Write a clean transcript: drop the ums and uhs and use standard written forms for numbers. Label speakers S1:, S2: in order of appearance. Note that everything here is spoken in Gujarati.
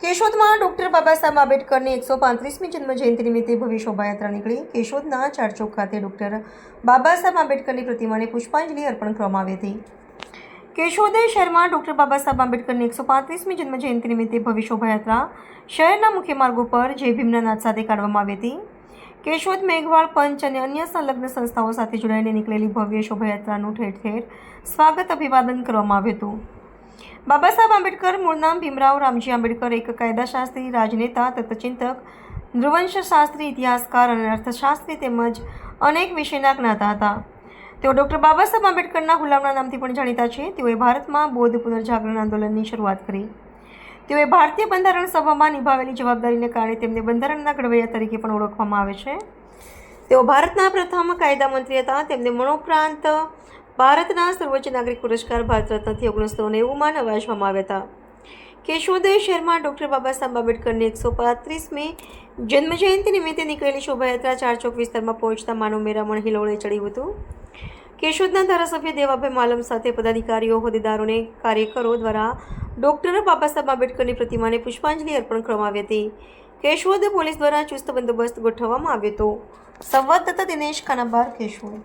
S1: કેશોદમાં ડૉક્ટર બાબા સાહેબ આંબેડકરની 135મી જન્મજયંતિ નિમિત્તે ભવ્ય શોભાયાત્રા નીકળી. કેશોદના ચારચોક ખાતે ડૉક્ટર બાબા સાહેબ આંબેડકરની પ્રતિમાને પુષ્પાંજલિ અર્પણ કરવામાં આવી હતી. કેશોદ શહેરમાં ડૉક્ટર બાબા સાહેબ આંબેડકરની 135મી જન્મજયંતિ નિમિત્તે ભવ્ય શોભાયાત્રા શહેરના મુખ્ય માર્ગો પર જય ભીમના નાદ સાથે કાઢવામાં આવી હતી. કેશોદ, મેઘવાળ, પંચ અને અન્ય સંલગ્ન સંસ્થાઓ સાથે જોડાઈને નીકળેલી ભવ્ય શોભાયાત્રાનું ઠેર ઠેર સ્વાગત અભિવાદન કરવામાં આવ્યું હતું. બાબા સાહેબ આંબેડકર મૂળ નામ ભીમરાવ રામજી આંબેડકર એક કાયદાશાસ્ત્રી, રાજનેતા, તત્વચિંતક, નૃવંશશાસ્ત્રી, ઇતિહાસકાર અને અર્થશાસ્ત્રી તેમજ અનેક વિષયના જ્ઞાતા હતા. તેઓ ડૉક્ટર બાબા સાહેબ આંબેડકરના હુલામણા નામથી પણ જાણીતા છે. તેઓએ ભારતમાં બૌદ્ધ પુનર્જાગરણ આંદોલનની શરૂઆત કરી. તેઓએ ભારતીય બંધારણ સભામાં નિભાવેલી જવાબદારીને કારણે તેમને બંધારણના ઘડવૈયા તરીકે પણ ઓળખવામાં આવે છે. તેઓ ભારતના પ્રથમ કાયદા મંત્રી હતા. તેમને મરણોપરાંત ભારતના સર્વોચ્ચ નાગરિક પુરસ્કાર ભારત રત્નથી 1990માં નવાજવામાં આવ્યા હતા. કેશોદ શહેરમાં ડૉક્ટર બાબા સાહેબ આંબેડકરની 135મી જન્મજયંતિ નિમિત્તે નીકળેલી શોભાયાત્રા ચારચોક વિસ્તારમાં પહોંચતા માનવ મેરામણ હિલોળે ચડ્યું હતું. કેશોદના ધારાસભ્ય દેવાભાઈ માલમ સાથે પદાધિકારીઓ, હોદ્દેદારોને કાર્યકરો દ્વારા ડૉક્ટર બાબા સાહેબ આંબેડકરની પ્રતિમાને પુષ્પાંજલિ અર્પણ કરવામાં આવી હતી. કેશોદ પોલીસ દ્વારા ચુસ્ત બંદોબસ્ત ગોઠવવામાં આવ્યો હતો. સંવાદદાતા દિનેશ ખાનાબાર, કેશોદ.